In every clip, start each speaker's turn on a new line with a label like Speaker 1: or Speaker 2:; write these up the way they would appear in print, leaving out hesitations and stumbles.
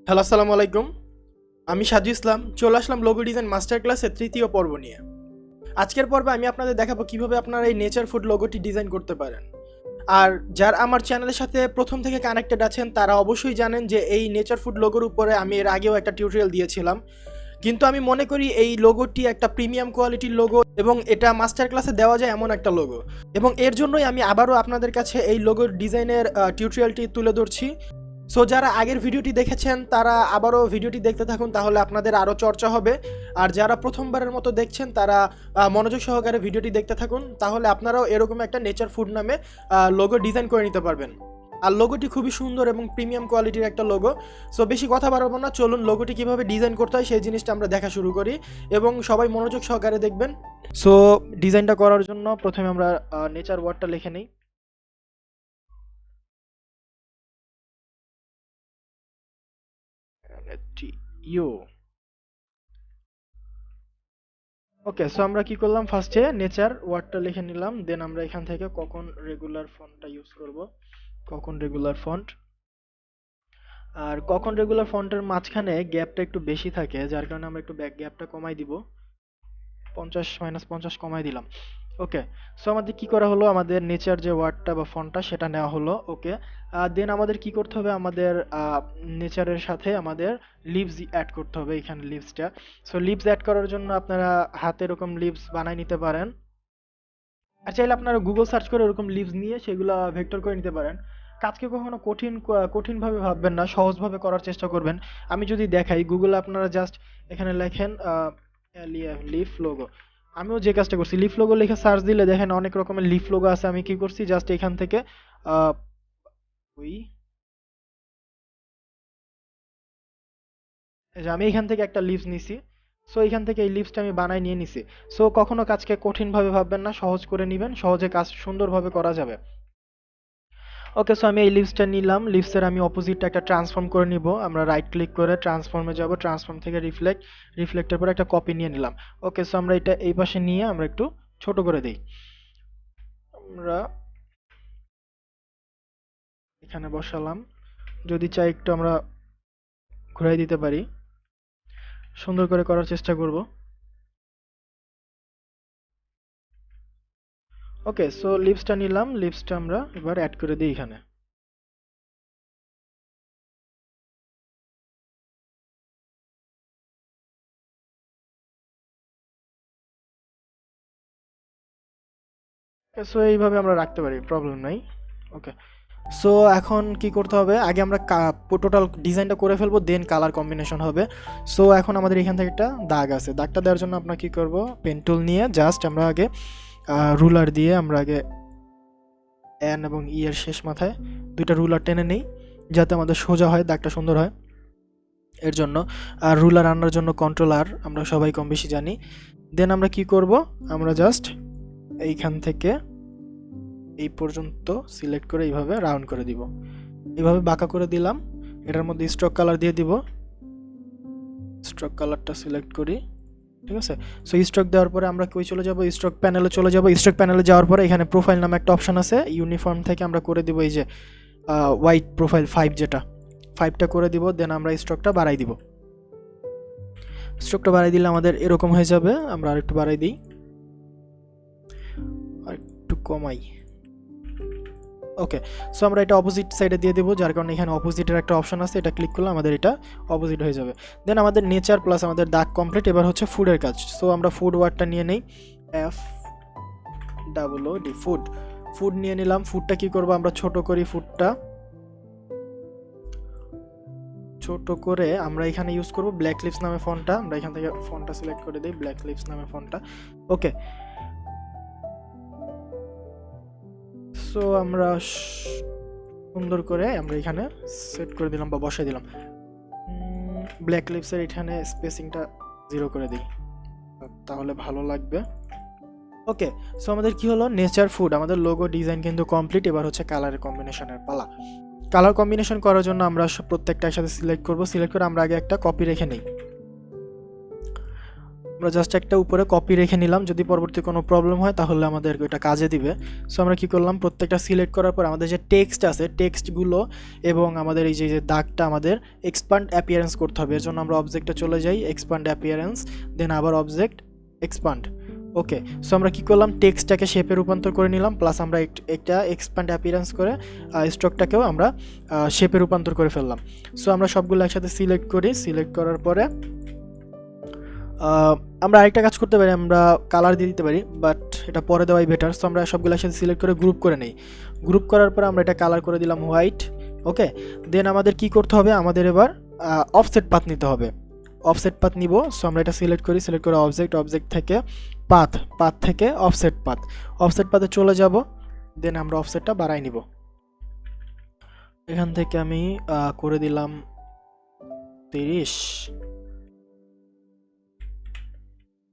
Speaker 1: Hello, আসসালামু আলাইকুম। আমি সাজু ইসলাম চলে আসলাম লোগো ডিজাইন মাস্টার ক্লাসের তৃতীয় পর্ব নিয়ে। আজকের পর্বে আমি আপনাদের দেখাবো কিভাবে আপনারা এই নেচার ফুড লোগোটি ডিজাইন করতে পারেন। আর যারা আমার চ্যানেলের সাথে প্রথম থেকে কানেক্টেড আছেন তারা অবশ্যই জানেন যে এই নেচার ফুড লোগোর উপরে আমি এর আগেও একটা টিউটোরিয়াল দিয়েছিলাম, কিন্তু আমি মনে করি এই লোগোটি একটা প্রিমিয়াম কোয়ালিটির লোগো এবং এটা মাস্টার ক্লাসে দেওয়া যায় এমন একটা লোগো, এবং এর জন্যই আমি আবারও আপনাদের কাছে এই লোগোর ডিজাইনের টিউটোরিয়ালটি তুলে ধরছি। সো যারা আগের ভিডিওটি দেখেছেন তারা আবারও ভিডিওটি দেখতে থাকুন, তাহলে আপনাদের আরও চর্চা হবে। আর যারা প্রথমবারের মতো দেখছেন তারা মনোযোগ সহকারে ভিডিওটি দেখতে থাকুন, তাহলে আপনারাও এরকম একটা নেচার ফুড নামে লোগো ডিজাইন করে নিতে পারবেন। আর লোগোটি খুবই সুন্দর এবং প্রিমিয়াম কোয়ালিটির একটা লোগো। সো বেশি কথা বাড়াবো না, চলুন লোগোটি কীভাবে ডিজাইন করতে হয় সেই জিনিসটা আমরা দেখা শুরু করি এবং সবাই মনোযোগ সহকারে দেখবেন। সো ডিজাইনটা করার জন্য প্রথমে আমরা নেচার ওয়ার্ডটা লিখে নিই। ইউ ওকে, সো আমরা কি করলাম, ফার্স্টে নেচার ওয়ার্ডটা লিখে নিলাম, দেন আমরা এখান থেকে কখন রেগুলার ফন্টটা ইউজ করব, কখন রেগুলার ফন্ট। আর কখন রেগুলার ফন্টের মাঝখানে গ্যাপটা একটু বেশি থাকে, যার কারণে আমরা একটু ব্যাক গ্যাপটা কমাই দিব, 50 - 50 কমাই দিলাম। ওকে, সো আমাদের কি করা হলো, আমাদের নেচার যে ওয়ার্ডটা বা ফন্টটা সেটা নেওয়া হলো। ওকে, দেন আমাদের কি করতে হবে, আমাদের নেচারের সাথে আমাদের লিভস অ্যাড করতে হবে, এখানে লিভসটা। সো লিভস অ্যাড করার জন্য আপনারা হাতে এরকম লিভস বানাই নিতে পারেন, আর চাইলে আপনারা গুগল সার্চ করে এরকম লিভস নিয়ে সেগুলো ভেক্টর করে নিতে পারেন। কাজকে কখনো কঠিনভাবে ভাববেন না, সহজভাবে করার চেষ্টা করবেন। আমি যদি দেখাই, গুগলে আপনারা জাস্ট এখানে লেখেন লিফ লোগো। আমিও যে কাজটা করছি, লিফ লোগো লিখে সার্চ দিলে দেখেন অনেক রকমের লিফ লোগো আছে। আমি কি করছি, জাস্ট এখান থেকে আহ, ওই এই যে আমি এখান থেকে একটা লিভস নিছি। সো এখান থেকে এই লিভসটা আমি বানাই নিয়ে নিছি। সো কখনো কাজকে কঠিনভাবে ভাববেন না, সহজ করে নিবেন, সহজে কাজ সুন্দরভাবে করা যাবে। ওকে, সো আমি এই লিভসটা নিলাম, লিভসের আমি অপোজিটটা একটা ট্রান্সফর্ম করে নিব। আমরা রাইট ক্লিক করে ট্রান্সফর্মে যাব, ট্রান্সফর্ম থেকে রিফ্লেক্টের পরে একটা কপি নিয়ে নিলাম। ওকে, সো আমরা এটা এই পাশে নিয়ে আমরা একটু ছোট করে দিই। আমরা এখানে বসালাম, যদি চাই একটু আমরা ঘুরাই দিতে পারি, সুন্দর করে করার চেষ্টা করব। ওকে, সো লিভসটা নিলাম, লিভসটা আমরা এবার অ্যাড করে দিই এখানে। সো এইভাবে আমরা রাখতে পারি, প্রবলেম নাই। ওকে, সো এখন কি করতে হবে, আগে আমরা টোটাল ডিজাইনটা করে ফেলবো, দেন কালার কম্বিনেশন হবে। সো এখন আমাদের এখান থেকে একটা দাগ আছে, দাগটা দেওয়ার জন্য আমরা কি করব, পেন টুল নিয়ে জাস্ট আমরা আগে রুলার দিয়ে আমরা আগে এন এবং ই এর শেষ মাথায় দুইটা রুলার টেনে নেই, যাতে আমাদের সোজা হয়, দাগটা সুন্দর হয় এর জন্য। আর রুলার আনার জন্য কন্ট্রোল আর, আমরা সবাই কম বেশি জানি। দেন আমরা কি করব, আমরা জাস্ট এইখান থেকে এই পর্যন্ত সিলেক্ট করে এইভাবে রাউন্ড করে দিব, এইভাবে বাঁকা করে দিলাম। এটার মধ্যে স্ট্রোক কালার দিয়ে দিব, স্ট্রোক কালারটা সিলেক্ট করি, ঠিক আছে। সো স্ট্রোক দেওয়ার পরে আমরা কই চলে যাব, স্ট্রোক প্যানেলে চলে যাব। স্ট্রোক প্যানেলে যাওয়ার পরে এখানে প্রোফাইল নামে একটা অপশন আছে, ইউনিফর্ম থেকে আমরা করে দিব এই যে হোয়াইট প্রোফাইল 5, যেটা 5টা করে দিব। দেন আমরা স্ট্রোকটা বাড়াই দিব, স্ট্রোকটা বাড়াই দিলে আমাদের এরকম হয়ে যাবে। আমরা আরেকটু বাড়াই দিই, আর একটু কমাই। ওকে, সো আমরা এটা অপোজিট সাইডে দিয়ে দেবো, যার কারণে এখানে অপোজিটের একটা অপশন আছে, এটা ক্লিক করলে আমাদের এটা অপোজিট হয়ে যাবে। দেন আমাদের নেচার প্লাস আমাদের দাগ কমপ্লিট। এবার হচ্ছে ফুডের কাজ। সো আমরা ফুড ওয়ার্ডটা নিয়ে নেই, FOOD, ফুড। ফুড নিয়ে নিলাম। ফুডটা কি করব, আমরা ছোট করি, ফুডটা ছোট করে আমরা এখানে ইউজ করব ব্ল্যাক লিপস নামে ফন্টটা। আমরা এখান থেকে ফন্টটা সিলেক্ট করে দিই, ব্ল্যাক লিপস নামে ফন্টটা। ওকে, সো আমরা সুন্দর করে আমরা এখানে সেট করে দিলাম বা বসাই দিলাম। ব্ল্যাক লিপসের এখানে স্পেসিংটা 0 করে দিই, তাহলে ভালো লাগবে। ওকে, সো আমাদের কি হলো, নেচার ফুড, আমাদের লোগো ডিজাইন কিন্তু কমপ্লিট। এবার হচ্ছে কালারের কম্বিনেশনের পালা। কালার কম্বিনেশন করার জন্য আমরা প্রত্যেকটা একসাথে সিলেক্ট করব। সিলেক্ট করে আমরা আগে একটা কপি রেখে নিই। আমরা জাস্ট একটা উপরে কপি রেখে নিলাম, যদি পরবর্তী কোনো প্রবলেম হয় তাহলে আমাদের এটা কাজে দিবে। সো আমরা কি করলাম, প্রত্যেকটা সিলেক্ট করার পর আমাদের যে টেক্সট আছে টেক্সটগুলো এবং আমাদের এই যে দাগটা আমাদের এক্সপান্ড অ্যাপিয়ারেন্স করতে হবে। এর জন্য আমরা অবজেক্টে চলে যাই, এক্সপান্ড অ্যাপিয়ারেন্স, দেন আবার অবজেক্ট এক্সপান্ড। ওকে, সো আমরা কি করলাম, টেক্সটটাকে শেপে রূপান্তর করে নিলাম, প্লাস আমরা একটা এক্সপান্ড অ্যাপিয়ারেন্স করে স্ট্রোকটাকেও আমরা শেপে রূপান্তর করে ফেললাম। সো আমরা সবগুলো একসাথে সিলেক্ট করি, সিলেক্ট করার পরে আমরা আরেকটা কাজ করতে পারি, আমরা কালার দিয়ে দিতে পারি, বাট এটা পরে দেওয়াই বেটার। সো আমরা সবগুলো একসাথে সিলেক্ট করে গ্রুপ করে নিই। গ্রুপ করার পরে আমরা এটা কালার করে দিলাম হোয়াইট। ওকে, দেন আমাদের কি করতে হবে, আমাদের এবার অফসেট পাথ নিতে হবে। অফসেট পাথ নিব। সো আমরা এটা সিলেক্ট করি, সিলেক্ট করে অবজেক্ট থেকে পাথ, পাথ থেকে অফসেট পাথ, অফসেট পাথে চলে যাব। দেন আমরা অফসেটটা বাড়াই নিব। এখান থেকে আমি করে দিলাম 30।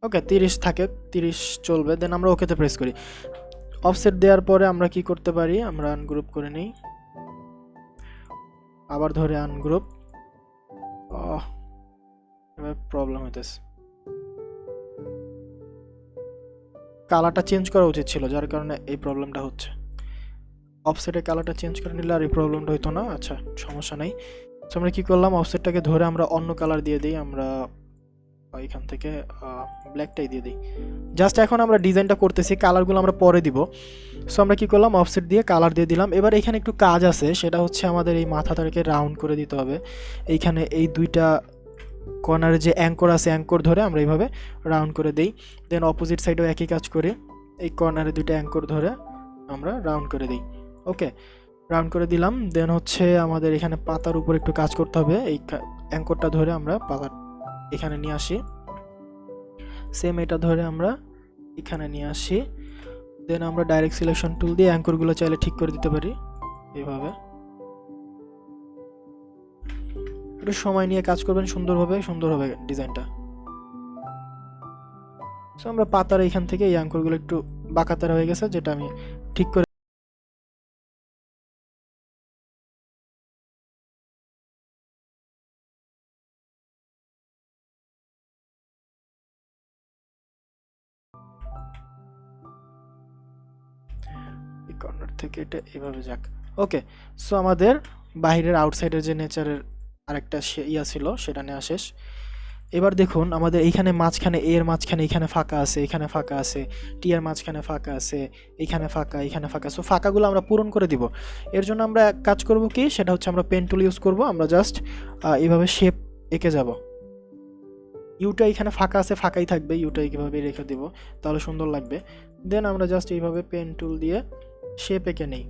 Speaker 1: ওকে, 30 থাকে, 30 চলবে। দেন আমরা ওকেতে প্রেস করি। অফসেট দেওয়ার পরে আমরা কি করতে পারি, আমরা আনগ্রুপ করে নিই, আবার ধরে আনগ্রুপ। এবার প্রবলেম হইতেছে, কালারটা চেঞ্জ করা উচিত ছিল, যার কারণে এই প্রবলেমটা হচ্ছে। অফসেটে কালারটা চেঞ্জ করে নিলে আর এই প্রবলেমটা হইতো না। আচ্ছা, সমস্যা নেই। তো আমরা কি করলাম, অফসেটটাকে ধরে আমরা অন্য কালার দিয়ে দিই, আমরা এখান থেকে ব্ল্যাকটাই দিয়ে দিই। জাস্ট এখন আমরা ডিজাইনটা করতেছি, কালারগুলো আমরা পরে দিব। সো আমরা কি করলাম, অফসেট দিয়ে কালার দিয়ে দিলাম। এবার এখানে একটু কাজ আছে, সেটা হচ্ছে আমাদের এই মাথাটাকে রাউন্ড করে দিতে হবে। এইখানে এই দুইটা কর্নারে যে অ্যাঙ্কর আছে, অ্যাঙ্কর ধরে আমরা এইভাবে রাউন্ড করে দিই। দেন অপোজিট সাইডেও একই কাজ করি, এই কর্নারে দুইটা অ্যাঙ্কর ধরে আমরা রাউন্ড করে দিই। ওকে, রাউন্ড করে দিলাম। দেন হচ্ছে আমাদের এখানে পাতার উপর একটু কাজ করতে হবে। এই অ্যাঙ্করটা ধরে আমরা পাতার এখানে নিয়ে আসি, সেম এটা ধরে আমরা এখানে নিয়ে আসি। দেন আমরা ডাইরেক্ট সিলেকশন টুল দিয়ে অ্যাঙ্করগুলো চাইলে ঠিক করে দিতে পারি এইভাবে। একটু সময় নিয়ে কাজ করবেন, সুন্দর হবে ডিজাইনটা। সো আমরা পাতার এখান থেকে এই অ্যাঙ্করগুলো একটু বাঁকাতারা হয়ে গেছে, যেটা আমি ঠিক করে এই কর্নার থেকে এটা এভাবে যাক। ওকে, সো আমাদের বাইরের আউটসাইডের যে নেচারের আরেকটা ইয়া ছিল সেটা নেওয়া শেষ। এবার দেখুন আমাদের এইখানে মাঝখানে, এর মাঝখানে এখানে ফাঁকা আছে, এখানে ফাঁকা আছে, টি এর মাঝখানে ফাঁকা আছে, এখানে ফাঁকা, এখানে ফাঁকা। সো ফাঁকাগুলো আমরা পূরণ করে দিব। এর জন্য আমরা এক কাজ করব কি, সেটা হচ্ছে আমরা পেন টুল ইউজ করব। আমরা জাস্ট এইভাবে শেপ এঁকে যাব। ইউটা এখানে ফাঁকা আছে, ফাঁকাই থাকবে, ইউটা এইভাবে রেখে দেব, তাহলে সুন্দর লাগবে। দেন আমরা জাস্ট এইভাবে পেন টুল দিয়ে শেপ এঁকে নেই,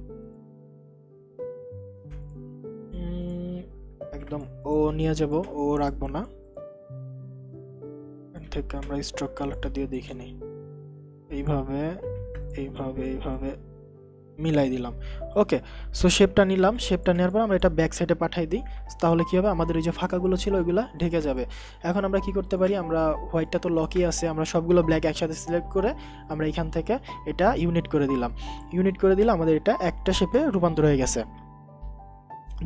Speaker 1: একদম ও নিয়ে যাব, ও রাখবো না। থেকে আমরা স্ট্রোক কালারটা দিয়ে দেখে নিই, এইভাবে এইভাবে এইভাবে মিলাই দিলাম। ওকে, সো শেপটা নিলাম, শেপটা নেওয়ার পর আমরা এটা ব্যাক সাইডে পাঠাই দিই। তাহলে কি হবে, আমাদের ওই যে ফাঁকাগুলো ছিল ওইগুলো ঢেকে যাবে। এখন আমরা কি করতে পারি, আমরা হোয়াইটটা তো লকই আছে, আমরা সবগুলো ব্ল্যাক একসাথে সিলেক্ট করে আমরা এখান থেকে এটা ইউনিট করে দিলাম। ইউনিট করে দিলে আমাদের এটা একটা শেপে রূপান্তর হয়ে গেছে।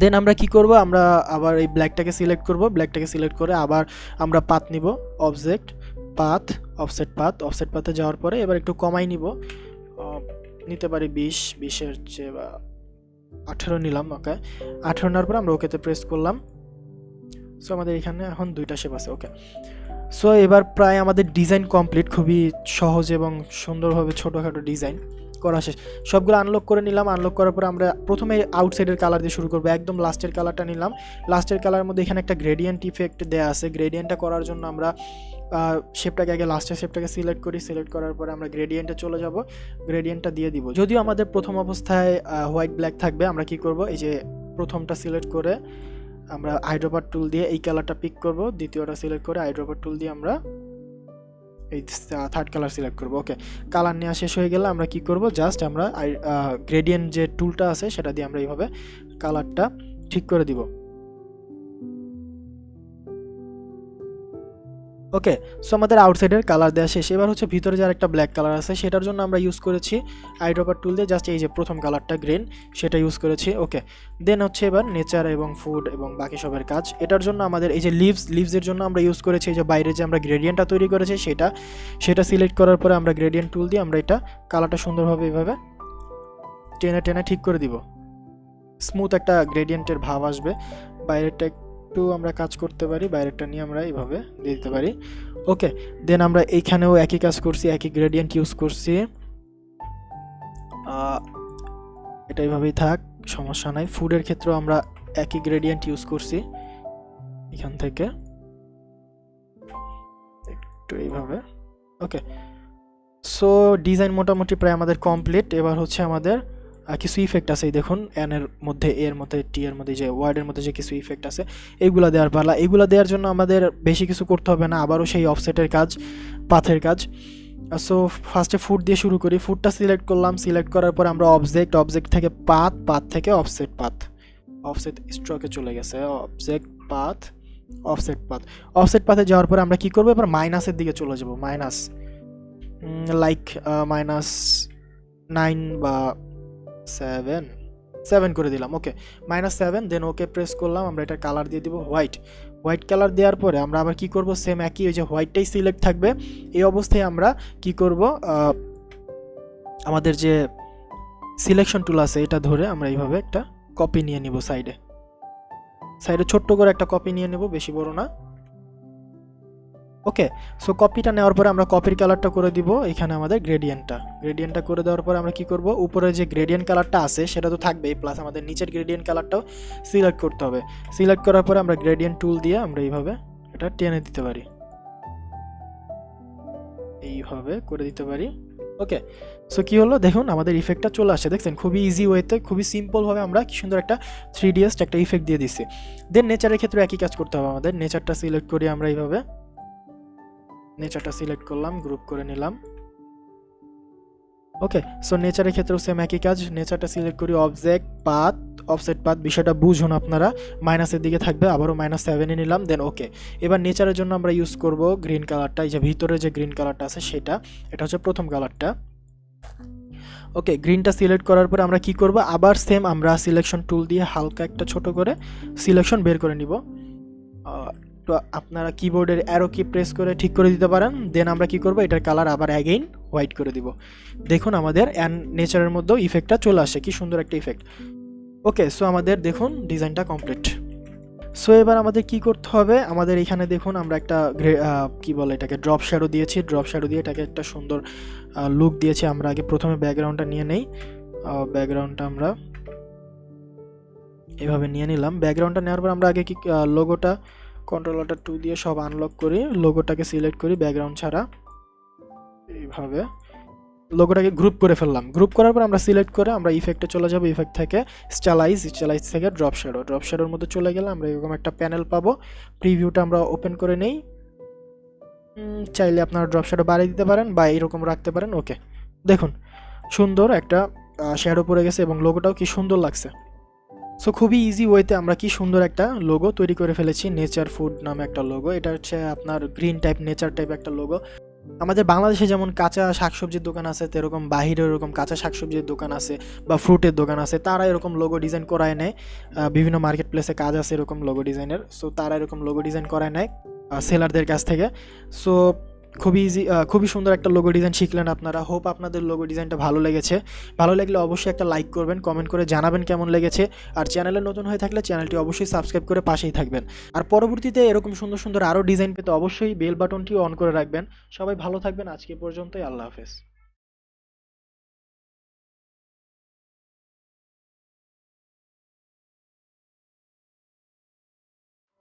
Speaker 1: দেন আমরা কি করব, আমরা আবার এই ব্ল্যাকটাকে সিলেক্ট করব, ব্ল্যাকটাকে সিলেক্ট করে আবার আমরা পাথ নিব, অবজেক্ট পাথ, অফসেট পাথ, অফসেট পাথে যাওয়ার পরে এবার একটু কমাই নিব, নিতে পারি 20-20-এর চেয়ে বা 18 নিলাম। ওকে, 18 নেওয়ার পর আমরা ওকেতে প্রেস করলাম। সো আমাদের এখানে এখন দুইটা শেপ আছে। ওকে, সো এবার প্রায় আমাদের ডিজাইন কমপ্লিট, খুবই সহজ এবং সুন্দরভাবে ছোটোখাটো ডিজাইন করা শেষ। সবগুলো আনলক করে নিলাম। আনলক করার পর আমরা প্রথমে আউটসাইডের কালার দিয়ে শুরু করবো, একদম লাস্টের কালারটা নিলাম। লাস্টের কালারের মধ্যে এখানে একটা গ্রেডিয়েন্ট ইফেক্ট দেওয়া আছে। গ্রেডিয়েন্টটা করার জন্য আমরা শেপটাকে আগে লাস্টের শেপটাকে সিলেক্ট করি, সিলেক্ট করার পরে আমরা গ্রেডিয়েন্টে চলে যাব, গ্রেডিয়েন্টটা দিয়ে দিব। যদিও আমাদের প্রথম অবস্থায় হোয়াইট ব্ল্যাক থাকবে, আমরা কি করব, এই যে প্রথমটা সিলেক্ট করে আমরা আইড্রপার টুল দিয়ে এই কালারটা পিক করব, দ্বিতীয়টা সিলেক্ট করে আইড্রপার টুল দিয়ে আমরা এই থার্ড কালার সিলেক্ট করব। ওকে, কালার নেওয়া শেষ হয়ে গেলে আমরা কি করব, জাস্ট আমরা গ্রেডিয়েন্ট যে টুলটা আছে সেটা দিয়ে আমরা এইভাবে কালারটা ঠিক করে দিব। ওকে, সো আমাদের আউটসাইডের কালার দেওয়া শেষ। এবার হচ্ছে ভিতরে যার একটা ব্ল্যাক কালার আছে সেটার জন্য আমরা ইউজ করেছি আইড্রপার টুল দিয়ে জাস্ট এই যে প্রথম কালারটা গ্রিন সেটা ইউজ করেছি। ওকে, দেন হচ্ছে এবার নেচার এবং ফুড এবং বাকি সবের কাজ। এটার জন্য আমাদের এই যে লিভসের জন্য আমরা ইউজ করেছি এই যে বাইরে যে আমরা গ্রেডিয়েন্টটা তৈরি করেছি সেটা সিলেক্ট করার পরে আমরা গ্রেডিয়েন্ট টুল দিয়ে আমরা এটা কালারটা সুন্দরভাবে এইভাবে টেনে টেনে ঠিক করে দিব, স্মুথ একটা গ্রেডিয়েন্টের ভাব আসবে। বাইরেরটা একটু আমরা কাজ করতে পারি, বাইরেরটা নিয়ে আমরা এইভাবে দিয়ে দিতে পারি। ওকে, দেন আমরা এইখানেও একই কাজ করছি, একই গ্রেডিয়েন্ট ইউজ করছি। এটা এইভাবেই থাক, সমস্যা নাই। ফুডের ক্ষেত্রেও আমরা একই গ্রেডিয়েন্ট ইউজ করছি, এখান থেকে একটু এইভাবে। ওকে, সো ডিজাইন মোটামুটি প্রায় আমাদের কমপ্লিট। এবার হচ্ছে আমাদের কিছু ইফেক্ট আছে, দেখুন এন এর মধ্যে, এর মধ্যে, টি এর মধ্যে, যে ওয়ার্ডের মধ্যে যে কিছু ইফেক্ট আছে এইগুলো দেওয়ার পালা। এইগুলো দেওয়ার জন্য আমাদের বেশি কিছু করতে হবে না, আবারও সেই অফসেটের কাজ, পাথের কাজ। সো ফার্স্টে ফুড দিয়ে শুরু করি। ফুডটা সিলেক্ট করলাম, সিলেক্ট করার পর আমরা অবজেক্ট থেকে পাথ থেকে অফসেট স্ট্রোকে চলে গেছে, অফসেট পাথে যাওয়ার পরে আমরা কি করবো, এবার মাইনাসের দিকে চলে যাব। লাইক -9 বা 7 করে দিলাম। ওকে, -7, দেন ওকে প্রেস করলাম। আমরা এটা কালার দিয়ে দিব হোয়াইট কালার দেওয়ার পরে আমরা আবার কি করব, সেম একই ওই যে হোয়াইটটাই সিলেক্ট থাকবে। এই অবস্থায় আমরা কি করব, আমাদের যে সিলেকশন টুল আছে এটা ধরে আমরা এইভাবে একটা কপি নিয়ে নিব, সাইডে ছোট্ট করে একটা কপি নিয়ে নেব, বেশি বড় না। ওকে, সো কপিটা নেওয়ার পরে আমরা কপির কালারটা করে দিব এখানে আমাদের গ্রেডিয়েন্টটা করে দেওয়ার পরে আমরা কি করব, উপরে যে গ্রেডিয়েন্ট কালারটা আছে সেটা তো থাকবেই, প্লাস আমাদের নিচের গ্রেডিয়েন্ট কালারটাও সিলেক্ট করতে হবে। সিলেক্ট করার পরে আমরা গ্রেডিয়েন্ট টুল দিয়ে আমরা এইভাবে এটা টেনে দিতে পারি, এইভাবে করে দিতে পারি। ওকে, সো কি হলো দেখুন আমাদের ইফেক্টটা চলে আসছে, দেখছেন খুবই ইজি ওয়েতে, খুবই সিম্পলভাবে আমরা কি সুন্দর একটা 3ds একটা ইফেক্ট দিয়ে দিচ্ছি। দেন নেচারের ক্ষেত্রে একই কাজ করতে হবে আমাদের। নেচারটা সিলেক্ট করি আমরা এইভাবে, নেচারটা সিলেক্ট করলাম, গ্রুপ করে নিলাম। ওকে, সো নেচারের ক্ষেত্রেও সেম একই কাজ। নেচারটা সিলেক্ট করি, অফসেট পাথ, বিষয়টা বুঝুন আপনারা, মাইনাসের দিকে থাকবে, আবারও -7 নিলাম। দেন ওকে, এবার নেচারের জন্য আমরা ইউজ করব গ্রিন কালারটা, এই যে ভিতরে যে গ্রিন কালারটা আছে এটা হচ্ছে প্রথম কালারটা। ওকে, গ্রিনটা সিলেক্ট করার পরে আমরা কি করব, আবার সেম আমরা সিলেকশন টুল দিয়ে হালকা একটা ছোট করে সিলেকশন বের করে নিব। তো আপনারা কিবোর্ডের অ্যারো কি প্রেস করে ঠিক করে দিতে পারেন। দেন আমরা কি করব, এটার কালার আবার অ্যাগেইন হোয়াইট করে দিব। দেখুন আমাদের নেচারের মধ্যেও ইফেক্টটা চলে আসে, কি সুন্দর একটা ইফেক্ট। ওকে, সো আমাদের দেখুন ডিজাইনটা কমপ্লিট। সো এবার আমাদের কি করতে হবে, আমাদের এখানে দেখুন আমরা একটা কি বলে এটাকে ড্রপ শ্যাডো দিয়েছি, ড্রপ শ্যাডো দিয়ে এটাকে একটা সুন্দর লুক দিয়েছি। আমরা আগে প্রথমে ব্যাকগ্রাউন্ডটা নিয়ে নেই, ব্যাকগ্রাউন্ডটা আমরা এভাবে নিয়ে নিলাম। ব্যাকগ্রাউন্ডটা নেওয়ার পর আমরা আগে কি লোগোটা কন্ট্রোলারটা 2 দিয়ে সব আনলক করি, লোগোটাকে সিলেক্ট করি ব্যাকগ্রাউন্ড ছাড়া, এইভাবে লোগোটাকে গ্রুপ করে ফেললাম। গ্রুপ করার পর আমরা সিলেক্ট করে আমরা ইফেক্টে চলে যাব, ইফেক্ট থেকে স্টাইলাইজ থেকে ড্রপ শ্যাডোর মধ্যে চলে গেলে আমরা এরকম একটা প্যানেল পাবো। প্রিভিউটা আমরা ওপেন করে নেই, চাইলে আপনারা ড্রপ শ্যাডো বাড়িয়ে দিতে পারেন বা এরকম রাখতে পারেন। ওকে, দেখুন সুন্দর একটা শ্যাডো পড়ে গেছে এবং লোগোটাও কি সুন্দর লাগছে। সো খুবই ইজি ওয়েতে আমরা কি সুন্দর একটা লোগো তৈরি করে ফেলেছি, নেচার ফুড নামে একটা লোগো। এটা হচ্ছে আপনার গ্রিন টাইপ নেচার টাইপ একটা লোগো। আমাদের বাংলাদেশে যেমন কাঁচা শাকসবজির দোকান আছে, এরকম বাহিরে এরকম কাঁচা শাকসবজির দোকান আছে বা ফ্রুটের দোকান আছে, তারা এরকম লোগো ডিজাইন করায় নেয়। বিভিন্ন মার্কেট প্লেসে কাজ আছে এরকম লোগো ডিজাইনের, সো তারা এরকম লোগো ডিজাইন করায় নেয় সেলারদের কাছ থেকে। সো খুবই ইজি, খুবই সুন্দর একটা লোগো ডিজাইন শিখলেন আপনারা। হোপ আপনাদের লোগো ডিজাইনটা ভালো লেগেছে। ভালো লাগলে অবশ্যই একটা লাইক করবেন, কমেন্ট করে জানাবেন কেমন লেগেছে। আর চ্যানেলে নতুন হয়ে থাকলে চ্যানেলটি অবশ্যই সাবস্ক্রাইব করে পাশেই থাকবেন। আর পরবর্তীতে এরকম সুন্দর সুন্দর আরও ডিজাইন পেতে অবশ্যই বেল বাটনটিও অন করে রাখবেন। সবাই ভালো থাকবেন, আজকে পর্যন্তই, আল্লাহ হাফেজ।